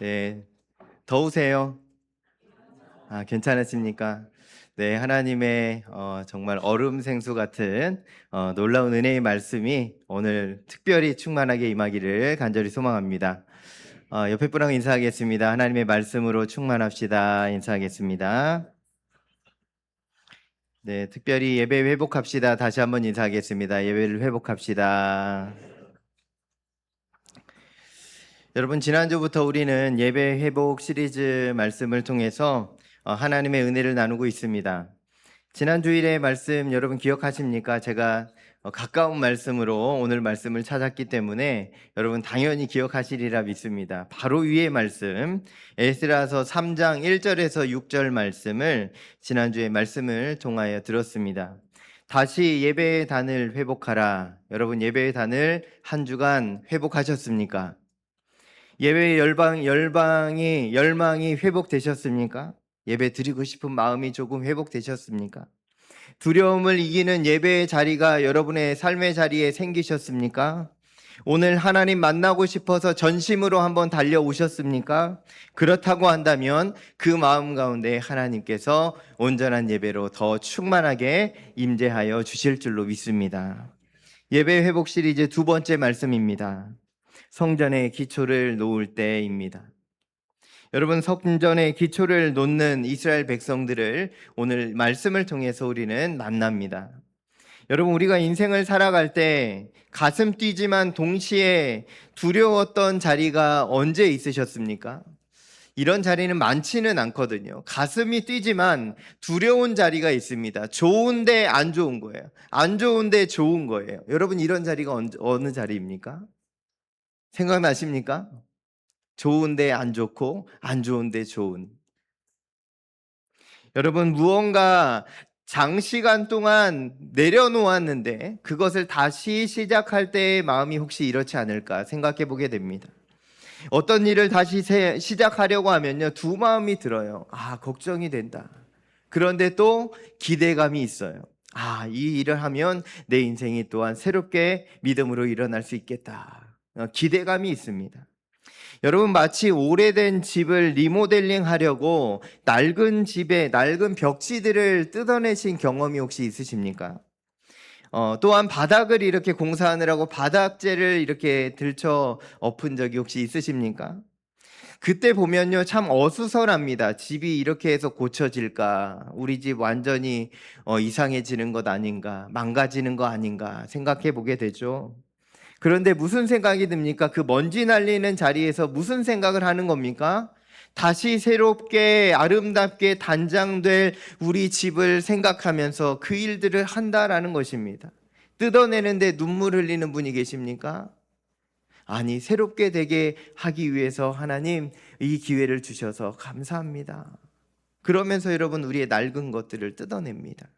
네, 더우세요? 괜찮으십니까? 네, 하나님의 정말 얼음 생수 같은 놀라운 은혜의 말씀이 오늘 특별히 충만하게 임하기를 간절히 소망합니다. 옆에 분하고 인사하겠습니다. 하나님의 말씀으로 충만합시다. 인사하겠습니다. 네, 특별히 예배 회복합시다. 다시 한번 인사하겠습니다. 예배를 회복합시다. 여러분, 지난주부터 우리는 예배 회복 시리즈 말씀을 통해서 하나님의 은혜를 나누고 있습니다. 지난 주일의 말씀 여러분 기억하십니까? 제가 가까운 말씀으로 오늘 말씀을 찾았기 때문에 여러분 당연히 기억하시리라 믿습니다. 바로 위의 말씀, 에스라서 3장 1절에서 6절 말씀을 지난주에 말씀을 통하여 들었습니다. 다시 예배의 단을 회복하라. 여러분, 예배의 단을 한 주간 회복하셨습니까? 예배의 열망이 회복되셨습니까? 예배 드리고 싶은 마음이 조금 회복되셨습니까? 두려움을 이기는 예배의 자리가 여러분의 삶의 자리에 생기셨습니까? 오늘 하나님 만나고 싶어서 전심으로 한번 달려오셨습니까? 그렇다고 한다면 그 마음 가운데 하나님께서 온전한 예배로 더 충만하게 임재하여 주실 줄로 믿습니다. 예배 회복 시리즈 두 번째 말씀입니다. 성전의 기초를 놓을 때입니다. 여러분, 성전의 기초를 놓는 이스라엘 백성들을 오늘 말씀을 통해서 우리는 만납니다. 여러분, 우리가 인생을 살아갈 때 가슴 뛰지만 동시에 두려웠던 자리가 언제 있으셨습니까? 이런 자리는 많지는 않거든요. 가슴이 뛰지만 두려운 자리가 있습니다. 좋은데 안 좋은 거예요. 안 좋은데 좋은 거예요. 여러분, 이런 자리가 어느 자리입니까? 생각나십니까? 좋은데 안 좋고 안 좋은데 좋은. 여러분, 무언가 장시간 동안 내려놓았는데 그것을 다시 시작할 때의 마음이 혹시 이렇지 않을까 생각해 보게 됩니다. 어떤 일을 다시 시작하려고 하면요, 두 마음이 들어요. 걱정이 된다. 그런데 또 기대감이 있어요. 이 일을 하면 내 인생이 또한 새롭게 믿음으로 일어날 수 있겠다. 기대감이 있습니다. 여러분, 마치 오래된 집을 리모델링 하려고 낡은 집에 낡은 벽지들을 뜯어내신 경험이 혹시 있으십니까? 또한 바닥을 이렇게 공사하느라고 바닥재를 이렇게 들쳐 엎은 적이 혹시 있으십니까? 그때 보면요, 참 어수선합니다. 집이 이렇게 해서 고쳐질까? 우리 집 완전히 이상해지는 것 아닌가? 망가지는 거 아닌가? 생각해 보게 되죠. 그런데 무슨 생각이 듭니까? 그 먼지 날리는 자리에서 무슨 생각을 하는 겁니까? 다시 새롭게 아름답게 단장될 우리 집을 생각하면서 그 일들을 한다라는 것입니다. 뜯어내는데 눈물 흘리는 분이 계십니까? 아니, 새롭게 되게 하기 위해서 하나님 이 기회를 주셔서 감사합니다. 그러면서 여러분, 우리의 낡은 것들을 뜯어냅니다.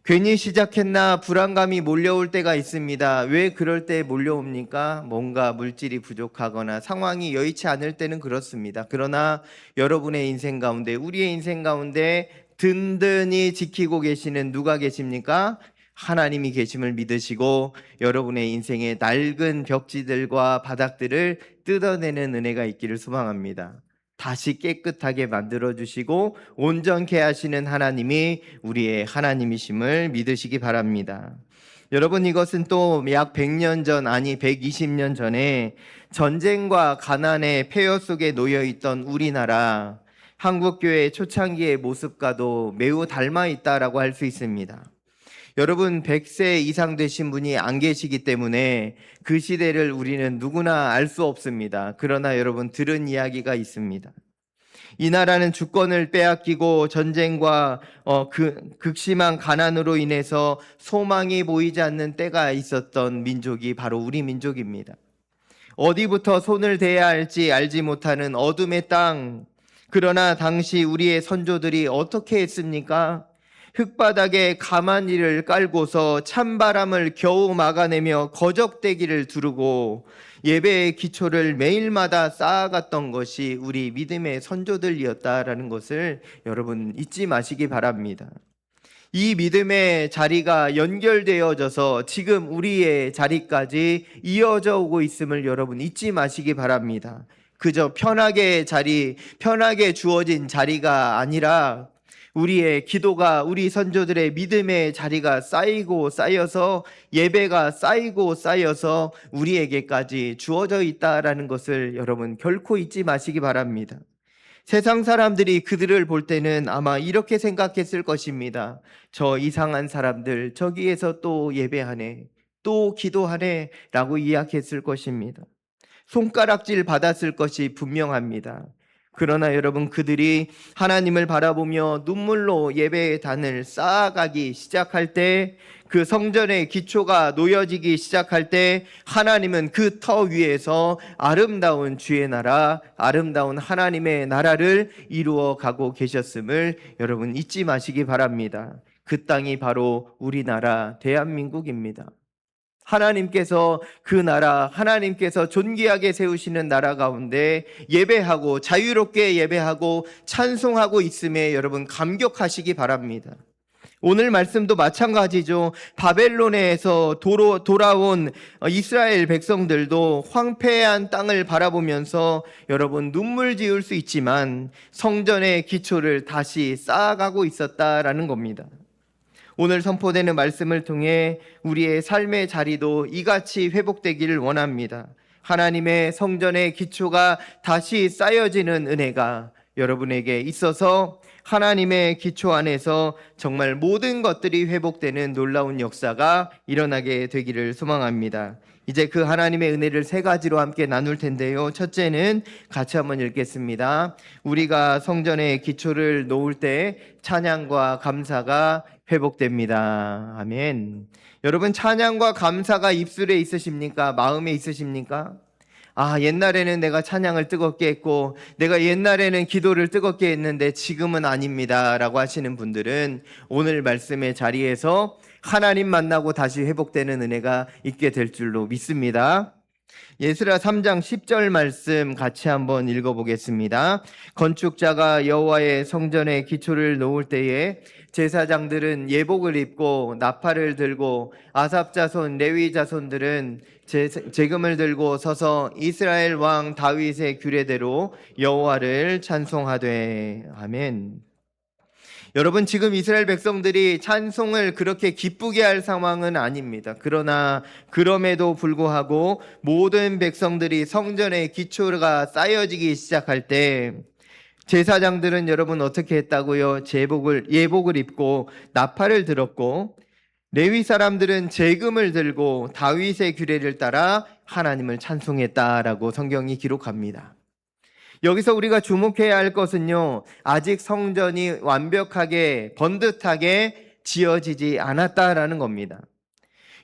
괜히 시작했나 불안감이 몰려올 때가 있습니다. 왜 그럴 때 몰려옵니까? 뭔가 물질이 부족하거나 상황이 여의치 않을 때는 그렇습니다. 그러나 여러분의 인생 가운데, 우리의 인생 가운데 든든히 지키고 계시는 누가 계십니까? 하나님이 계심을 믿으시고 여러분의 인생의 낡은 벽지들과 바닥들을 뜯어내는 은혜가 있기를 소망합니다. 다시 깨끗하게 만들어주시고 온전케 하시는 하나님이 우리의 하나님이심을 믿으시기 바랍니다. 여러분, 이것은 또 약 100년 전, 아니 120년 전에 전쟁과 가난의 폐허 속에 놓여있던 우리나라 한국교회 초창기의 모습과도 매우 닮아 있다라고 할 수 있습니다. 여러분, 100세 이상 되신 분이 안 계시기 때문에 그 시대를 우리는 누구나 알 수 없습니다. 그러나 여러분, 들은 이야기가 있습니다. 이 나라는 주권을 빼앗기고 전쟁과 극심한 가난으로 인해서 소망이 보이지 않는 때가 있었던 민족이 바로 우리 민족입니다. 어디부터 손을 대야 할지 알지 못하는 어둠의 땅. 그러나 당시 우리의 선조들이 어떻게 했습니까? 흙바닥에 가마니를 깔고서 찬바람을 겨우 막아내며 거적대기를 두르고 예배의 기초를 매일마다 쌓아갔던 것이 우리 믿음의 선조들이었다라는 것을 여러분 잊지 마시기 바랍니다. 이 믿음의 자리가 연결되어져서 지금 우리의 자리까지 이어져 오고 있음을 여러분 잊지 마시기 바랍니다. 그저 편하게 주어진 자리가 아니라 우리의 기도가, 우리 선조들의 믿음의 자리가 쌓이고 쌓여서, 예배가 쌓이고 쌓여서 우리에게까지 주어져 있다라는 것을 여러분 결코 잊지 마시기 바랍니다. 세상 사람들이 그들을 볼 때는 아마 이렇게 생각했을 것입니다. 저 이상한 사람들 저기에서 또 예배하네, 또 기도하네 라고 이야기했을 것입니다. 손가락질 받았을 것이 분명합니다. 그러나 여러분, 그들이 하나님을 바라보며 눈물로 예배의 단을 쌓아가기 시작할 때, 그 성전의 기초가 놓여지기 시작할 때, 하나님은 그 터 위에서 아름다운 주의 나라, 아름다운 하나님의 나라를 이루어 가고 계셨음을 여러분 잊지 마시기 바랍니다. 그 땅이 바로 우리나라 대한민국입니다. 하나님께서 그 나라, 하나님께서 존귀하게 세우시는 나라 가운데 예배하고 자유롭게 예배하고 찬송하고 있음에 여러분 감격하시기 바랍니다. 오늘 말씀도 마찬가지죠. 바벨론에서 돌아온 이스라엘 백성들도 황폐한 땅을 바라보면서 여러분 눈물 지을 수 있지만 성전의 기초를 다시 쌓아가고 있었다라는 겁니다. 오늘 선포되는 말씀을 통해 우리의 삶의 자리도 이같이 회복되기를 원합니다. 하나님의 성전의 기초가 다시 쌓여지는 은혜가 여러분에게 있어서 하나님의 기초 안에서 정말 모든 것들이 회복되는 놀라운 역사가 일어나게 되기를 소망합니다. 이제 그 하나님의 은혜를 세 가지로 함께 나눌 텐데요. 첫째는 같이 한번 읽겠습니다. 우리가 성전의 기초를 놓을 때 찬양과 감사가 회복됩니다. 아멘. 여러분, 찬양과 감사가 입술에 있으십니까? 마음에 있으십니까? 옛날에는 내가 찬양을 뜨겁게 했고, 내가 옛날에는 기도를 뜨겁게 했는데 지금은 아닙니다 라고 하시는 분들은 오늘 말씀의 자리에서 하나님 만나고 다시 회복되는 은혜가 있게 될 줄로 믿습니다. 예스라 3장 10절 말씀 같이 한번 읽어보겠습니다. 건축자가 여호와의 성전의 기초를 놓을 때에 제사장들은 예복을 입고 나팔을 들고 아삽 자손 레위 자손들은 제금을 들고 서서 이스라엘 왕 다윗의 규례대로 여호와를 찬송하되. 아멘. 여러분, 지금 이스라엘 백성들이 찬송을 그렇게 기쁘게 할 상황은 아닙니다. 그러나 그럼에도 불구하고 모든 백성들이 성전의 기초가 쌓여지기 시작할 때 제사장들은 여러분 어떻게 했다고요? 예복을 입고 나팔을 들었고, 레위 사람들은 제금을 들고 다윗의 규례를 따라 하나님을 찬송했다라고 성경이 기록합니다. 여기서 우리가 주목해야 할 것은요, 아직 성전이 완벽하게 번듯하게 지어지지 않았다라는 겁니다.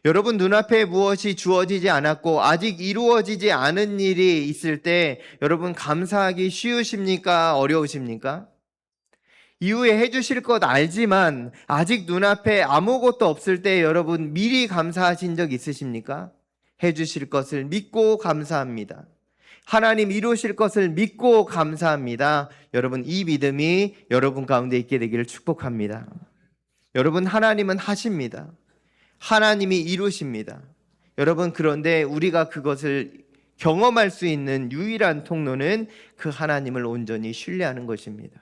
여러분, 눈앞에 무엇이 주어지지 않았고 아직 이루어지지 않은 일이 있을 때 여러분 감사하기 쉬우십니까? 어려우십니까? 이후에 해주실 것 알지만 아직 눈앞에 아무것도 없을 때 여러분 미리 감사하신 적 있으십니까? 해주실 것을 믿고 감사합니다. 하나님 이루실 것을 믿고 감사합니다. 여러분, 이 믿음이 여러분 가운데 있게 되기를 축복합니다. 여러분, 하나님은 하십니다. 하나님이 이루십니다. 여러분, 그런데 우리가 그것을 경험할 수 있는 유일한 통로는 그 하나님을 온전히 신뢰하는 것입니다.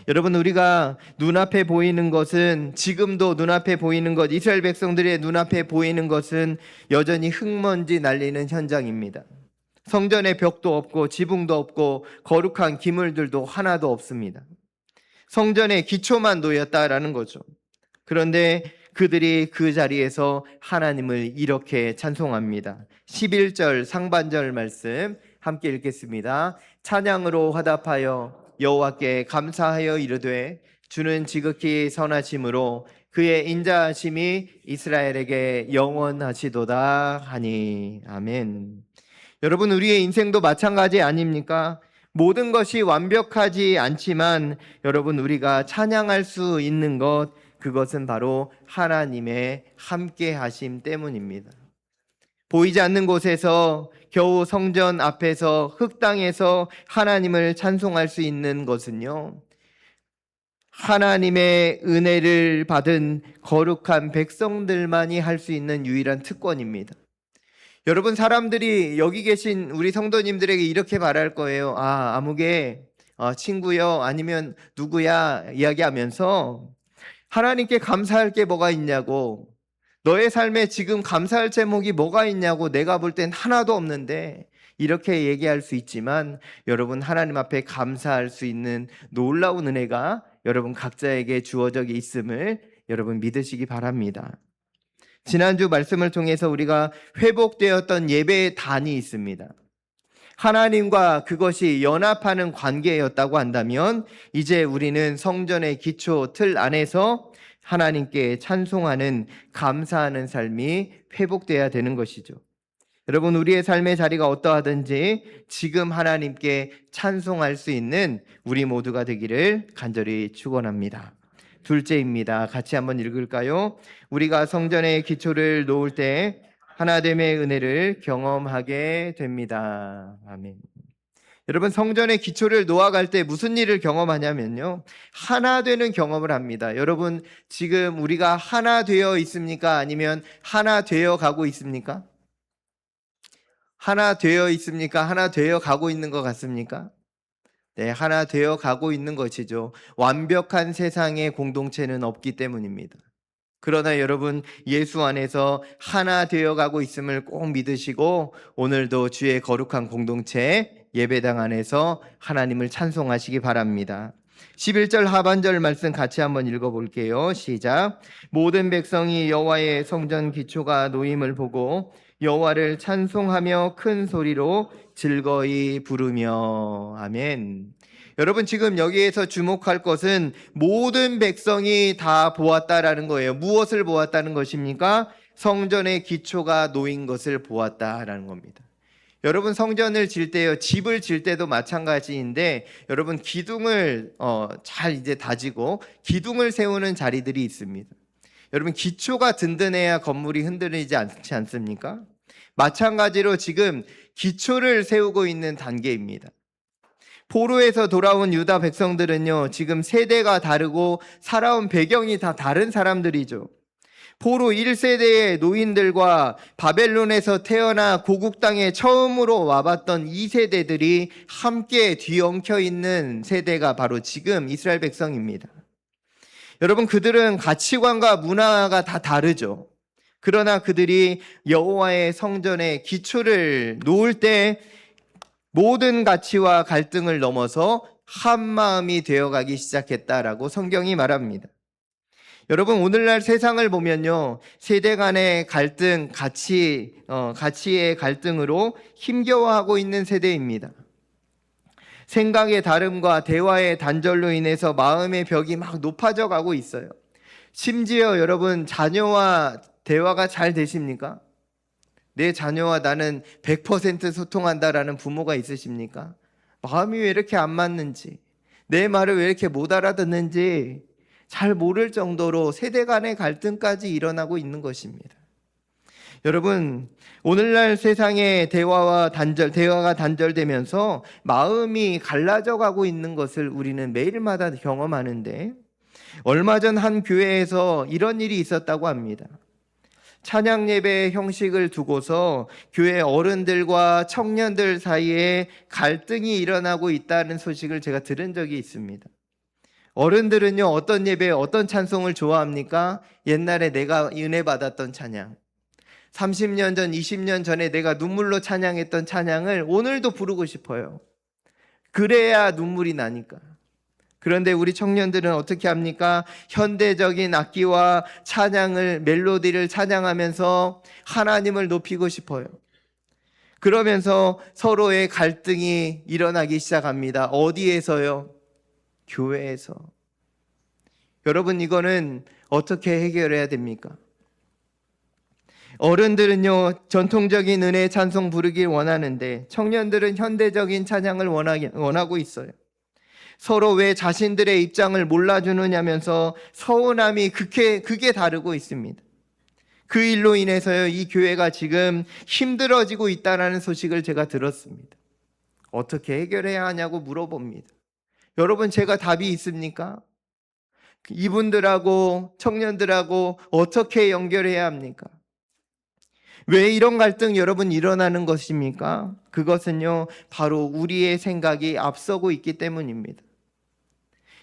여러분, 우리가 눈앞에 보이는 것은, 지금도 눈앞에 보이는 것, 이스라엘 백성들의 눈앞에 보이는 것은 여전히 흙먼지 날리는 현장입니다. 성전에 벽도 없고 지붕도 없고 거룩한 기물들도 하나도 없습니다. 성전의 기초만 놓였다라는 거죠. 그런데 그들이 그 자리에서 하나님을 이렇게 찬송합니다. 11절 상반절 말씀 함께 읽겠습니다. 찬양으로 화답하여 여호와께 감사하여 이르되 주는 지극히 선하심으로 그의 인자하심이 이스라엘에게 영원하시도다 하니. 아멘. 여러분, 우리의 인생도 마찬가지 아닙니까? 모든 것이 완벽하지 않지만 여러분, 우리가 찬양할 수 있는 것, 그것은 바로 하나님의 함께 하심 때문입니다. 보이지 않는 곳에서 겨우 성전 앞에서 흙 땅에서 하나님을 찬송할 수 있는 것은요, 하나님의 은혜를 받은 거룩한 백성들만이 할 수 있는 유일한 특권입니다. 여러분, 사람들이 여기 계신 우리 성도님들에게 이렇게 말할 거예요. 아, 아무개 친구요, 아니면 누구야 이야기하면서 하나님께 감사할 게 뭐가 있냐고, 너의 삶에 지금 감사할 제목이 뭐가 있냐고, 내가 볼 땐 하나도 없는데, 이렇게 얘기할 수 있지만 여러분, 하나님 앞에 감사할 수 있는 놀라운 은혜가 여러분 각자에게 주어져 있음을 여러분 믿으시기 바랍니다. 지난주 말씀을 통해서 우리가 회복되었던 예배의 단이 있습니다. 하나님과 그것이 연합하는 관계였다고 한다면 이제 우리는 성전의 기초 틀 안에서 하나님께 찬송하는, 감사하는 삶이 회복돼야 되는 것이죠. 여러분, 우리의 삶의 자리가 어떠하든지 지금 하나님께 찬송할 수 있는 우리 모두가 되기를 간절히 축원합니다. 둘째입니다. 같이 한번 읽을까요? 우리가 성전의 기초를 놓을 때 하나됨의 은혜를 경험하게 됩니다. 아멘. 여러분, 성전의 기초를 놓아갈 때 무슨 일을 경험하냐면요, 하나 되는 경험을 합니다. 여러분, 지금 우리가 하나 되어 있습니까? 아니면 하나 되어 가고 있습니까? 하나 되어 있습니까? 하나 되어 가고 있는 것 같습니까? 네, 하나 되어 가고 있는 것이죠. 완벽한 세상에 공동체는 없기 때문입니다. 그러나 여러분, 예수 안에서 하나 되어 가고 있음을 꼭 믿으시고 오늘도 주의 거룩한 공동체 예배당 안에서 하나님을 찬송하시기 바랍니다. 11절 하반절 말씀 같이 한번 읽어볼게요. 시작. 모든 백성이 여호와의 성전 기초가 놓임을 보고 여호와를 찬송하며 큰 소리로 즐거이 부르며. 아멘. 여러분, 지금 여기에서 주목할 것은 모든 백성이 다 보았다라는 거예요. 무엇을 보았다는 것입니까? 성전의 기초가 놓인 것을 보았다라는 겁니다. 여러분, 성전을 질 때요, 집을 질 때도 마찬가지인데 여러분, 기둥을 잘 이제 다지고 기둥을 세우는 자리들이 있습니다. 여러분, 기초가 든든해야 건물이 흔들리지 않지 않습니까? 마찬가지로 지금 기초를 세우고 있는 단계입니다. 포로에서 돌아온 유다 백성들은요, 지금 세대가 다르고 살아온 배경이 다 다른 사람들이죠. 포로 1세대의 노인들과 바벨론에서 태어나 고국 땅에 처음으로 와봤던 2세대들이 함께 뒤엉켜 있는 세대가 바로 지금 이스라엘 백성입니다. 여러분, 그들은 가치관과 문화가 다 다르죠. 그러나 그들이 여호와의 성전의 기초를 놓을 때 모든 가치와 갈등을 넘어서 한 마음이 되어가기 시작했다라고 성경이 말합니다. 여러분, 오늘날 세상을 보면요, 세대 간의 갈등, 가치의 갈등으로 힘겨워하고 있는 세대입니다. 생각의 다름과 대화의 단절로 인해서 마음의 벽이 막 높아져 가고 있어요. 심지어 여러분, 자녀와 대화가 잘 되십니까? 내 자녀와 나는 100% 소통한다라는 부모가 있으십니까? 마음이 왜 이렇게 안 맞는지, 내 말을 왜 이렇게 못 알아듣는지 잘 모를 정도로 세대 간의 갈등까지 일어나고 있는 것입니다. 여러분, 오늘날 세상의 대화가 단절되면서 마음이 갈라져 가고 있는 것을 우리는 매일마다 경험하는데, 얼마 전 한 교회에서 이런 일이 있었다고 합니다. 찬양 예배의 형식을 두고서 교회 어른들과 청년들 사이에 갈등이 일어나고 있다는 소식을 제가 들은 적이 있습니다. 어른들은요, 어떤 예배, 어떤 찬송을 좋아합니까? 옛날에 내가 은혜 받았던 찬양, 30년 전, 20년 전에 내가 눈물로 찬양했던 찬양을 오늘도 부르고 싶어요. 그래야 눈물이 나니까. 그런데 우리 청년들은 어떻게 합니까? 현대적인 악기와 멜로디를 찬양하면서 하나님을 높이고 싶어요. 그러면서 서로의 갈등이 일어나기 시작합니다. 어디에서요? 교회에서. 여러분, 이거는 어떻게 해결해야 됩니까? 어른들은요, 전통적인 은혜 찬송 부르길 원하는데 청년들은 현대적인 찬양을 원하고 있어요. 서로 왜 자신들의 입장을 몰라주느냐면서 서운함이 극에 다르고 있습니다. 그 일로 인해서요, 이 교회가 지금 힘들어지고 있다는 소식을 제가 들었습니다. 어떻게 해결해야 하냐고 물어봅니다. 여러분, 제가 답이 있습니까? 이분들하고 청년들하고 어떻게 연결해야 합니까? 왜 이런 갈등 여러분 일어나는 것입니까? 그것은요, 바로 우리의 생각이 앞서고 있기 때문입니다.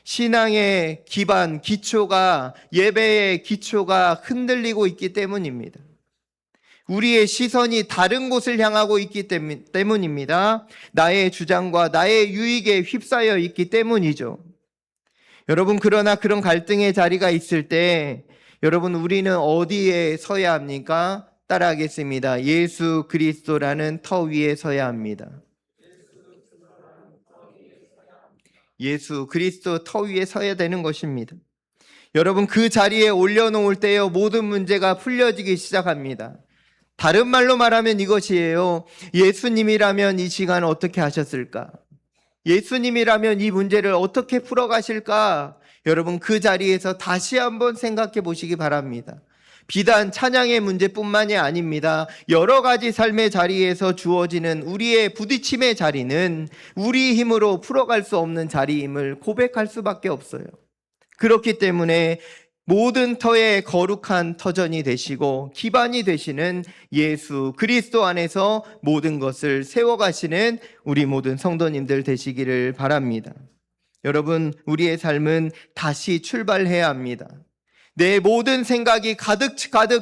신앙의 기반, 기초가, 예배의 기초가 흔들리고 있기 때문입니다. 우리의 시선이 다른 곳을 향하고 있기 때문입니다. 나의 주장과 나의 유익에 휩싸여 있기 때문이죠. 여러분, 그러나 그런 갈등의 자리가 있을 때 여러분, 우리는 어디에 서야 합니까? 따라하겠습니다. 예수 그리스도라는 터 위에 서야 합니다. 예수 그리스도 터 위에 서야 되는 것입니다. 여러분, 그 자리에 올려놓을 때요, 모든 문제가 풀려지기 시작합니다. 다른 말로 말하면 이것이에요. 예수님이라면 이 시간 어떻게 하셨을까? 예수님이라면 이 문제를 어떻게 풀어가실까? 여러분, 그 자리에서 다시 한번 생각해 보시기 바랍니다. 비단 찬양의 문제뿐만이 아닙니다. 여러 가지 삶의 자리에서 주어지는 우리의 부딪힘의 자리는 우리 힘으로 풀어갈 수 없는 자리임을 고백할 수밖에 없어요. 그렇기 때문에 모든 터의 거룩한 터전이 되시고 기반이 되시는 예수 그리스도 안에서 모든 것을 세워가시는 우리 모든 성도님들 되시기를 바랍니다. 여러분, 우리의 삶은 다시 출발해야 합니다. 내 모든 생각이 가득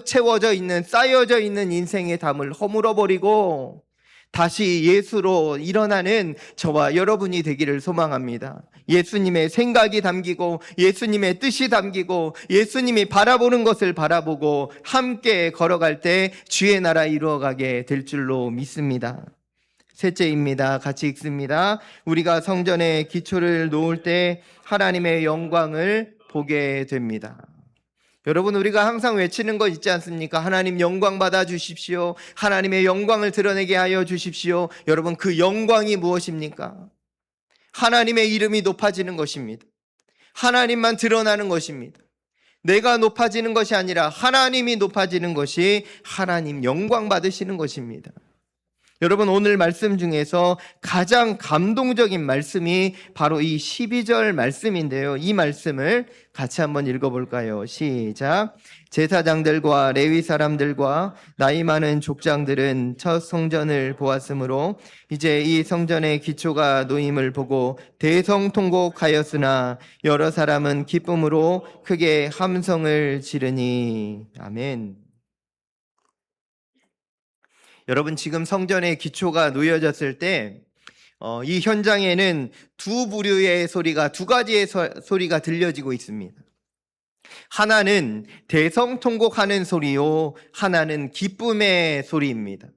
채워져 있는, 쌓여져 있는 인생의 담을 허물어버리고 다시 예수로 일어나는 저와 여러분이 되기를 소망합니다. 예수님의 생각이 담기고 예수님의 뜻이 담기고 예수님이 바라보는 것을 바라보고 함께 걸어갈 때 주의 나라 이루어가게 될 줄로 믿습니다. 셋째입니다. 같이 읽습니다. 우리가 성전의 기초를 놓을 때 하나님의 영광을 보게 됩니다. 여러분, 우리가 항상 외치는 거 있지 않습니까? 하나님 영광 받아 주십시오. 하나님의 영광을 드러내게 하여 주십시오. 여러분, 그 영광이 무엇입니까? 하나님의 이름이 높아지는 것입니다. 하나님만 드러나는 것입니다. 내가 높아지는 것이 아니라 하나님이 높아지는 것이 하나님 영광 받으시는 것입니다. 여러분, 오늘 말씀 중에서 가장 감동적인 말씀이 바로 이 12절 말씀인데요. 이 말씀을 같이 한번 읽어볼까요? 시작. 제사장들과 레위 사람들과 나이 많은 족장들은 첫 성전을 보았으므로 이제 이 성전의 기초가 놓임을 보고 대성통곡하였으나 여러 사람은 기쁨으로 크게 함성을 지르니. 아멘. 여러분, 지금 성전의 기초가 놓여졌을 때 이 현장에는 두 부류의 소리가, 두 가지의 소리가 들려지고 있습니다. 하나는 대성통곡하는 소리요, 하나는 기쁨의 소리입니다.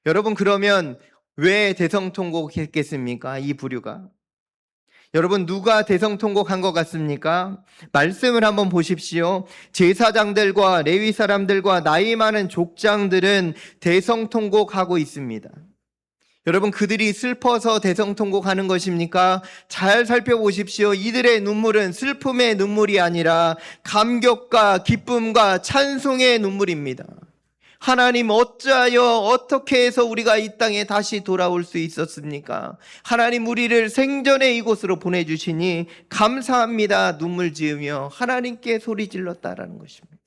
여러분, 그러면 왜 대성통곡했겠습니까? 이 부류가. 여러분, 누가 대성통곡한 것 같습니까? 말씀을 한번 보십시오. 제사장들과 레위 사람들과 나이 많은 족장들은 대성통곡하고 있습니다. 여러분, 그들이 슬퍼서 대성통곡하는 것입니까? 잘 살펴보십시오. 이들의 눈물은 슬픔의 눈물이 아니라 감격과 기쁨과 찬송의 눈물입니다. 하나님, 어찌하여 어떻게 해서 우리가 이 땅에 다시 돌아올 수 있었습니까? 하나님, 우리를 생전에 이곳으로 보내주시니 감사합니다. 눈물 지으며 하나님께 소리 질렀다라는 것입니다.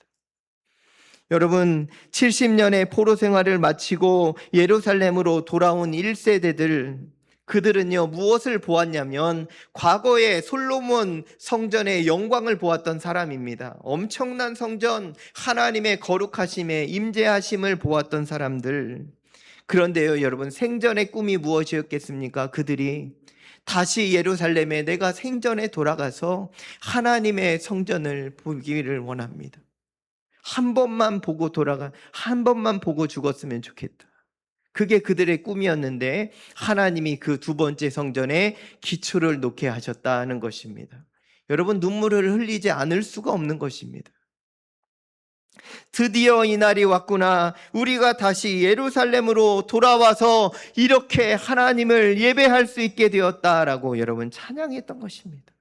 여러분, 70년의 포로 생활을 마치고 예루살렘으로 돌아온 1세대들, 그들은요, 무엇을 보았냐면 과거에 솔로몬 성전의 영광을 보았던 사람입니다. 엄청난 성전, 하나님의 거룩하심에 임재하심을 보았던 사람들. 그런데요, 여러분, 생전의 꿈이 무엇이었겠습니까? 그들이 다시 예루살렘에 내가 생전에 돌아가서 하나님의 성전을 보기를 원합니다. 한 번만 보고 죽었으면 좋겠다. 그게 그들의 꿈이었는데 하나님이 그 두 번째 성전에 기초를 놓게 하셨다는 것입니다. 여러분, 눈물을 흘리지 않을 수가 없는 것입니다. 드디어 이날이 왔구나. 우리가 다시 예루살렘으로 돌아와서 이렇게 하나님을 예배할 수 있게 되었다라고 여러분 찬양했던 것입니다.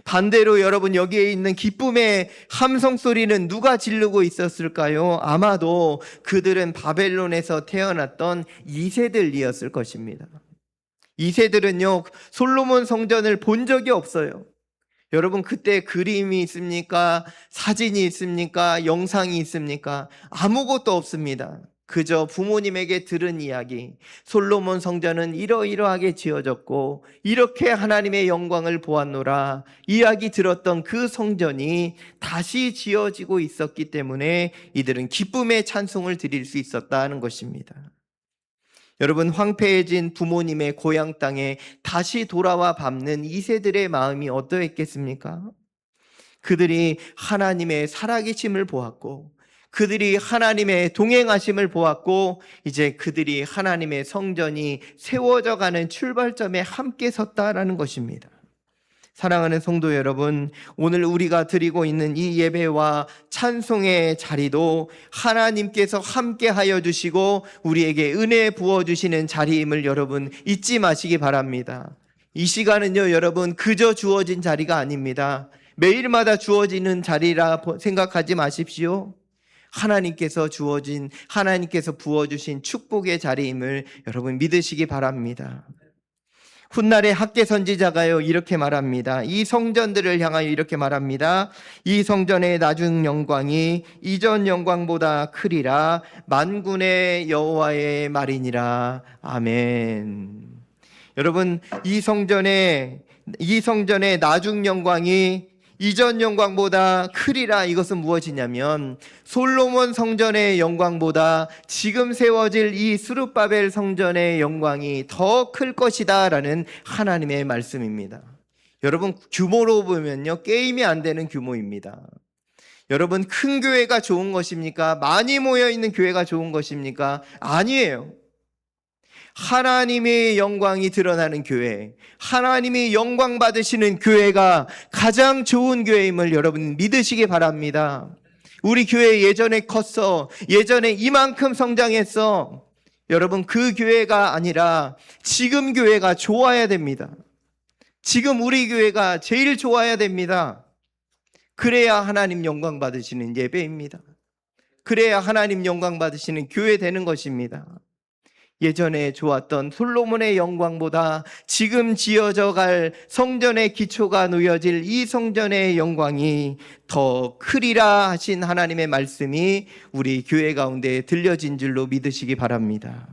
반대로 여러분, 여기에 있는 기쁨의 함성 소리는 누가 지르고 있었을까요? 아마도 그들은 바벨론에서 태어났던 2세들이었을 것입니다. 2세들은요, 솔로몬 성전을 본 적이 없어요. 여러분, 그때 그림이 있습니까? 사진이 있습니까? 영상이 있습니까? 아무것도 없습니다. 그저 부모님에게 들은 이야기, 솔로몬 성전은 이러이러하게 지어졌고 이렇게 하나님의 영광을 보았노라, 이야기 들었던 그 성전이 다시 지어지고 있었기 때문에 이들은 기쁨의 찬송을 드릴 수 있었다는 것입니다. 여러분, 황폐해진 부모님의 고향 땅에 다시 돌아와 밟는 이 세들의 마음이 어떠했겠습니까? 그들이 하나님의 살아계심을 보았고, 그들이 하나님의 동행하심을 보았고, 이제 그들이 하나님의 성전이 세워져 가는 출발점에 함께 섰다라는 것입니다. 사랑하는 성도 여러분, 오늘 우리가 드리고 있는 이 예배와 찬송의 자리도 하나님께서 함께 하여 주시고 우리에게 은혜 부어 주시는 자리임을 여러분 잊지 마시기 바랍니다. 이 시간은요, 여러분, 그저 주어진 자리가 아닙니다. 매일마다 주어지는 자리라 생각하지 마십시오. 하나님께서 부어주신 축복의 자리임을 여러분 믿으시기 바랍니다. 훗날의 학개 선지자가요 이렇게 말합니다. 이 성전들을 향하여 이렇게 말합니다. 이 성전의 나중 영광이 이전 영광보다 크리라, 만군의 여호와의 말이니라. 아멘. 여러분, 이 성전의 나중 영광이 이전 영광보다 크리라, 이것은 무엇이냐면 솔로몬 성전의 영광보다 지금 세워질 이 스룹바벨 성전의 영광이 더 클 것이다 라는 하나님의 말씀입니다. 여러분, 규모로 보면요 게임이 안 되는 규모입니다. 여러분, 큰 교회가 좋은 것입니까? 많이 모여 있는 교회가 좋은 것입니까? 아니에요. 하나님의 영광이 드러나는 교회, 하나님이 영광 받으시는 교회가 가장 좋은 교회임을 여러분 믿으시기 바랍니다. 우리 교회 예전에 컸어, 예전에 이만큼 성장했어. 여러분, 그 교회가 아니라 지금 교회가 좋아야 됩니다. 지금 우리 교회가 제일 좋아야 됩니다. 그래야 하나님 영광 받으시는 예배입니다. 그래야 하나님 영광 받으시는 교회 되는 것입니다. 예전에 좋았던 솔로몬의 영광보다 지금 지어져 갈 성전의 기초가 놓여질 이 성전의 영광이 더 크리라 하신 하나님의 말씀이 우리 교회 가운데 들려진 줄로 믿으시기 바랍니다.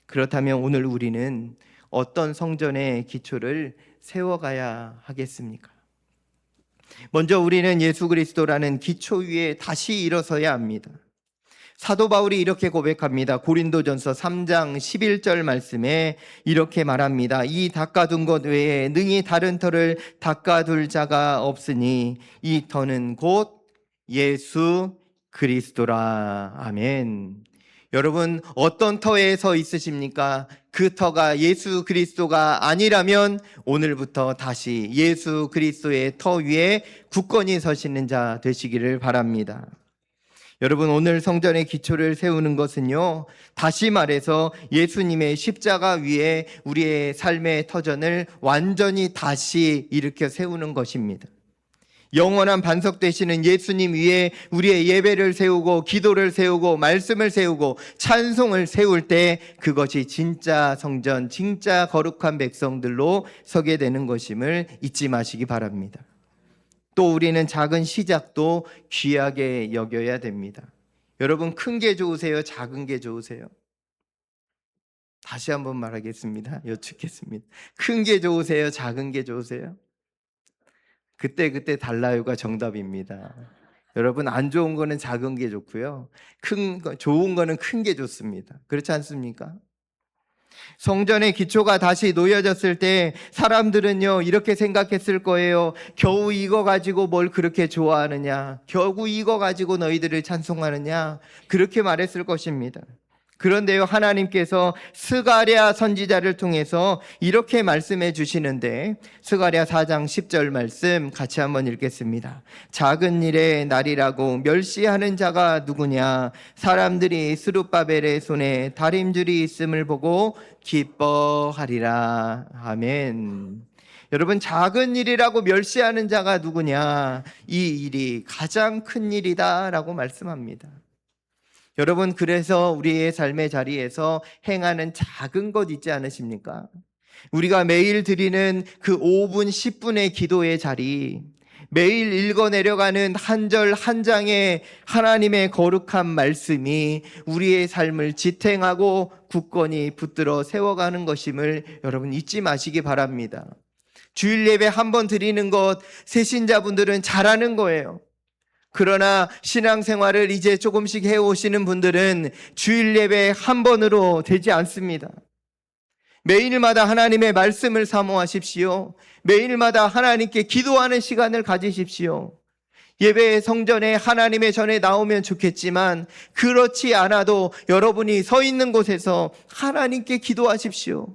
그렇다면 오늘 우리는 어떤 성전의 기초를 세워가야 하겠습니까? 먼저 우리는 예수 그리스도라는 기초 위에 다시 일어서야 합니다. 사도 바울이 이렇게 고백합니다. 고린도전서 3장 11절 말씀에 이렇게 말합니다. 이 닦아둔 것 외에 능히 다른 터를 닦아둘 자가 없으니 이 터는 곧 예수 그리스도라. 아멘. 여러분, 어떤 터에 서 있으십니까? 그 터가 예수 그리스도가 아니라면 오늘부터 다시 예수 그리스도의 터 위에 굳건히 서시는 자 되시기를 바랍니다. 여러분, 오늘 성전의 기초를 세우는 것은요, 다시 말해서 예수님의 십자가 위에 우리의 삶의 터전을 완전히 다시 일으켜 세우는 것입니다. 영원한 반석 되시는 예수님 위에 우리의 예배를 세우고 기도를 세우고 말씀을 세우고 찬송을 세울 때 그것이 진짜 성전, 진짜 거룩한 백성들로 서게 되는 것임을 잊지 마시기 바랍니다. 또 우리는 작은 시작도 귀하게 여겨야 됩니다. 여러분, 큰 게 좋으세요? 작은 게 좋으세요? 다시 한번 말하겠습니다. 여쭙겠습니다. 큰 게 좋으세요? 작은 게 좋으세요? 그때 달라요가 정답입니다. 여러분, 안 좋은 거는 작은 게 좋고요. 좋은 거는 큰 게 좋습니다. 그렇지 않습니까? 성전의 기초가 다시 놓여졌을 때 사람들은요 이렇게 생각했을 거예요. 겨우 이거 가지고 뭘 그렇게 좋아하느냐, 겨우 이거 가지고 너희들을 찬송하느냐, 그렇게 말했을 것입니다. 그런데요, 하나님께서 스가랴 선지자를 통해서 이렇게 말씀해 주시는데, 스가랴 4장 10절 말씀 같이 한번 읽겠습니다. 작은 일의 날이라고 멸시하는 자가 누구냐? 사람들이 스룹바벨의 손에 다림줄이 있음을 보고 기뻐하리라. 아멘. 여러분, 작은 일이라고 멸시하는 자가 누구냐? 이 일이 가장 큰 일이다 라고 말씀합니다. 여러분, 그래서 우리의 삶의 자리에서 행하는 작은 것 있지 않으십니까? 우리가 매일 드리는 그 5분, 10분의 기도의 자리, 매일 읽어 내려가는 한 절 한 장의 하나님의 거룩한 말씀이 우리의 삶을 지탱하고 굳건히 붙들어 세워가는 것임을 여러분 잊지 마시기 바랍니다. 주일 예배 한 번 드리는 것 새신자분들은 잘하는 거예요. 그러나 신앙생활을 이제 조금씩 해오시는 분들은 주일 예배 한 번으로 되지 않습니다. 매일마다 하나님의 말씀을 사모하십시오. 매일마다 하나님께 기도하는 시간을 가지십시오. 예배 성전에 하나님의 전에 나오면 좋겠지만 그렇지 않아도 여러분이 서 있는 곳에서 하나님께 기도하십시오.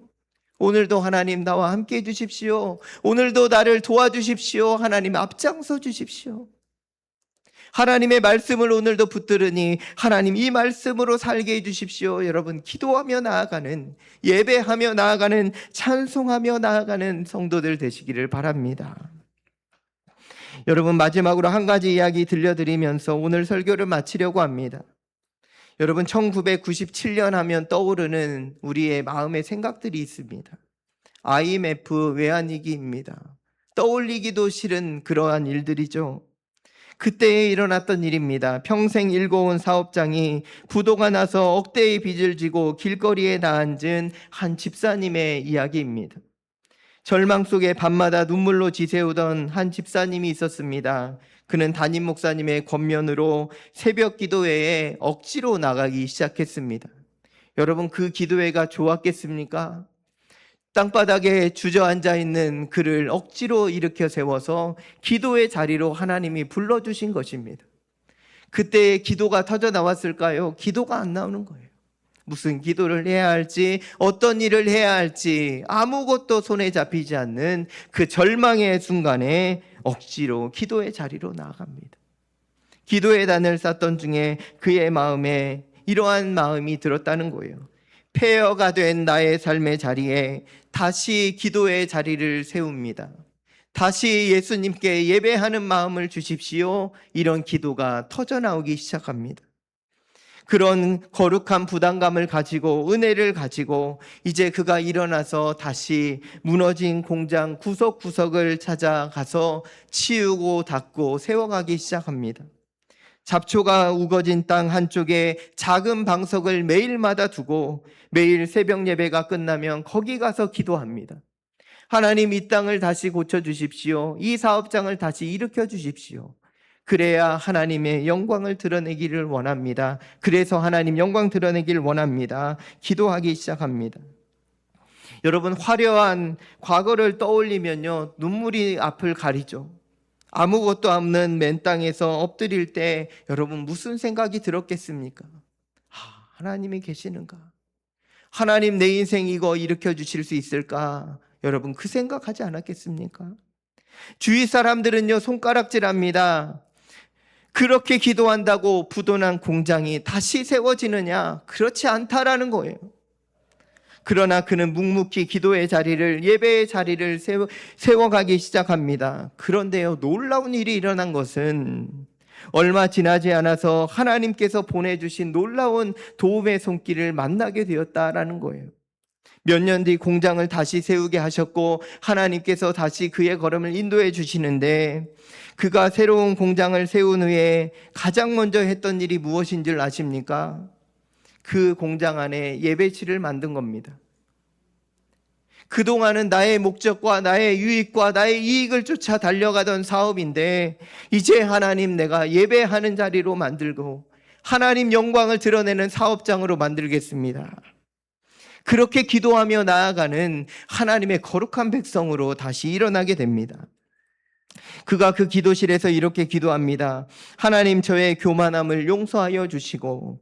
오늘도 하나님 나와 함께 해주십시오. 오늘도 나를 도와주십시오. 하나님 앞장서 주십시오. 하나님의 말씀을 오늘도 붙들으니 하나님 이 말씀으로 살게 해주십시오. 여러분 기도하며 나아가는, 예배하며 나아가는, 찬송하며 나아가는 성도들 되시기를 바랍니다. 여러분 마지막으로 한 가지 이야기 들려드리면서 오늘 설교를 마치려고 합니다. 여러분 1997년 하면 떠오르는 우리의 마음의 생각들이 있습니다. IMF 외환위기입니다. 떠올리기도 싫은 그러한 일들이죠. 그때에 일어났던 일입니다. 평생 일궈온 사업장이 부도가 나서 억대의 빚을 지고 길거리에 나앉은 한 집사님의 이야기입니다. 절망 속에 밤마다 눈물로 지새우던 한 집사님이 있었습니다. 그는 담임 목사님의 권면으로 새벽 기도회에 억지로 나가기 시작했습니다. 여러분 그 기도회가 좋았겠습니까? 땅바닥에 주저앉아 있는 그를 억지로 일으켜 세워서 기도의 자리로 하나님이 불러주신 것입니다. 그때 기도가 터져 나왔을까요? 기도가 안 나오는 거예요. 무슨 기도를 해야 할지, 어떤 일을 해야 할지 아무것도 손에 잡히지 않는 그 절망의 순간에 억지로 기도의 자리로 나아갑니다. 기도의 단을 쌓던 중에 그의 마음에 이러한 마음이 들었다는 거예요. 폐허가 된 나의 삶의 자리에 다시 기도의 자리를 세웁니다. 다시 예수님께 예배하는 마음을 주십시오. 이런 기도가 터져나오기 시작합니다. 그런 거룩한 부담감을 가지고 은혜를 가지고 이제 그가 일어나서 다시 무너진 공장 구석구석을 찾아가서 치우고 닦고 세워가기 시작합니다. 잡초가 우거진 땅 한쪽에 작은 방석을 매일마다 두고 매일 새벽 예배가 끝나면 거기 가서 기도합니다. 하나님 이 땅을 다시 고쳐주십시오. 이 사업장을 다시 일으켜 주십시오. 그래야 하나님의 영광을 드러내기를 원합니다. 그래서 하나님 영광 드러내기를 원합니다. 기도하기 시작합니다. 여러분 화려한 과거를 떠올리면요 눈물이 앞을 가리죠. 아무것도 없는 맨 땅에서 엎드릴 때 여러분 무슨 생각이 들었겠습니까? 하나님이 계시는가? 하나님 내 인생 이거 일으켜 주실 수 있을까? 여러분 그 생각하지 않았겠습니까? 주위 사람들은요 손가락질합니다. 그렇게 기도한다고 부도난 공장이 다시 세워지느냐? 그렇지 않다라는 거예요. 그러나 그는 묵묵히 기도의 자리를, 예배의 자리를 세워가기 시작합니다. 그런데요, 놀라운 일이 일어난 것은 얼마 지나지 않아서 하나님께서 보내주신 놀라운 도움의 손길을 만나게 되었다라는 거예요. 몇 년 뒤 공장을 다시 세우게 하셨고 하나님께서 다시 그의 걸음을 인도해 주시는데 그가 새로운 공장을 세운 후에 가장 먼저 했던 일이 무엇인 줄 아십니까? 그 공장 안에 예배실을 만든 겁니다. 그동안은 나의 목적과 나의 유익과 나의 이익을 쫓아 달려가던 사업인데 이제 하나님 내가 예배하는 자리로 만들고 하나님 영광을 드러내는 사업장으로 만들겠습니다. 그렇게 기도하며 나아가는 하나님의 거룩한 백성으로 다시 일어나게 됩니다. 그가 그 기도실에서 이렇게 기도합니다. 하나님 저의 교만함을 용서하여 주시고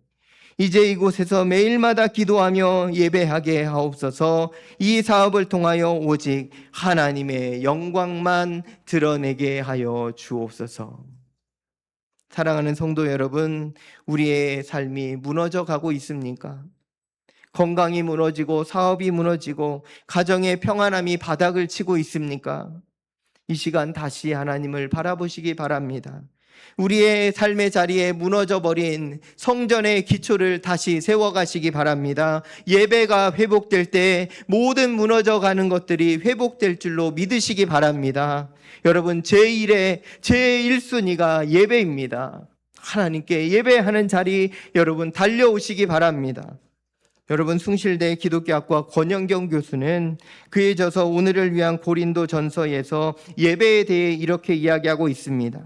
이제 이곳에서 매일마다 기도하며 예배하게 하옵소서. 이 사업을 통하여 오직 하나님의 영광만 드러내게 하여 주옵소서. 사랑하는 성도 여러분, 우리의 삶이 무너져 가고 있습니까? 건강이 무너지고 사업이 무너지고 가정의 평안함이 바닥을 치고 있습니까? 이 시간 다시 하나님을 바라보시기 바랍니다. 우리의 삶의 자리에 무너져버린 성전의 기초를 다시 세워가시기 바랍니다. 예배가 회복될 때 모든 무너져가는 것들이 회복될 줄로 믿으시기 바랍니다. 여러분, 제1순위가 예배입니다. 하나님께 예배하는 자리 여러분 달려오시기 바랍니다. 여러분, 숭실대 기독교학과 권영경 교수는 그에 져서 오늘을 위한 고린도 전서에서 예배에 대해 이렇게 이야기하고 있습니다.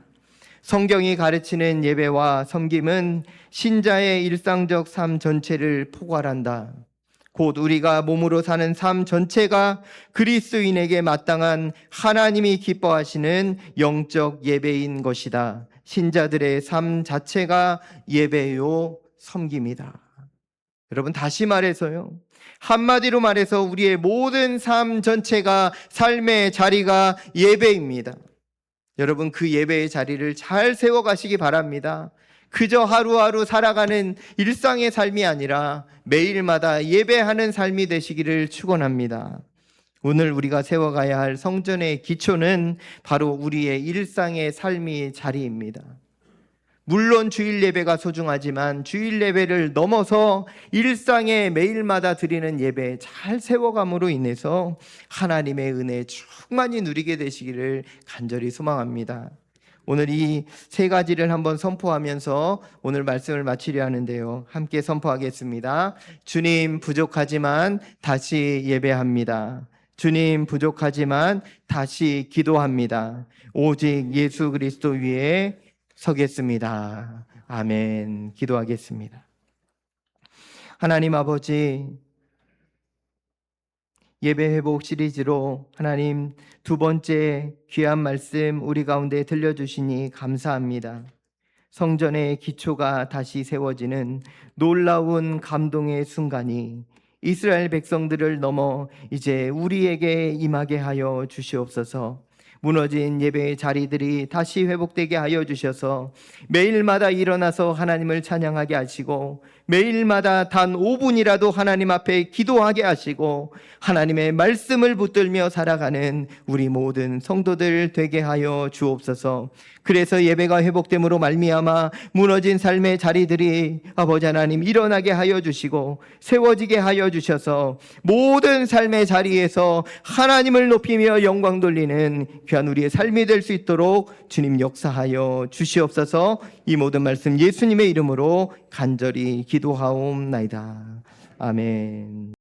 성경이 가르치는 예배와 섬김은 신자의 일상적 삶 전체를 포괄한다. 곧 우리가 몸으로 사는 삶 전체가 그리스도인에게 마땅한 하나님이 기뻐하시는 영적 예배인 것이다. 신자들의 삶 자체가 예배요 섬김이다. 여러분, 다시 말해서요, 한마디로 말해서 우리의 모든 삶 전체가 삶의 자리가 예배입니다. 여러분, 그 예배의 자리를 잘 세워가시기 바랍니다. 그저 하루하루 살아가는 일상의 삶이 아니라 매일마다 예배하는 삶이 되시기를 축원합니다. 오늘 우리가 세워가야 할 성전의 기초는 바로 우리의 일상의 삶의 자리입니다. 물론 주일 예배가 소중하지만 주일 예배를 넘어서 일상의 매일마다 드리는 예배 잘 세워감으로 인해서 하나님의 은혜 충만히 누리게 되시기를 간절히 소망합니다. 오늘 이 세 가지를 한번 선포하면서 오늘 말씀을 마치려 하는데요. 함께 선포하겠습니다. 주님, 부족하지만 다시 예배합니다. 주님, 부족하지만 다시 기도합니다. 오직 예수 그리스도 위에 서겠습니다. 아멘. 기도하겠습니다. 하나님 아버지, 예배 회복 시리즈로 하나님 두 번째 귀한 말씀 우리 가운데 들려주시니 감사합니다. 성전의 기초가 다시 세워지는 놀라운 감동의 순간이 이스라엘 백성들을 넘어 이제 우리에게 임하게 하여 주시옵소서. 무너진 예배의 자리들이 다시 회복되게 하여 주셔서 매일마다 일어나서 하나님을 찬양하게 하시고 매일마다 단 5분이라도 하나님 앞에 기도하게 하시고 하나님의 말씀을 붙들며 살아가는 우리 모든 성도들 되게 하여 주옵소서. 그래서 예배가 회복됨으로 말미암아 무너진 삶의 자리들이 아버지 하나님 일어나게 하여 주시고 세워지게 하여 주셔서 모든 삶의 자리에서 하나님을 높이며 영광 돌리는 귀한 우리의 삶이 될 수 있도록 주님 역사하여 주시옵소서. 이 모든 말씀 예수님의 이름으로 간절히 기도하옵나이다. 아멘.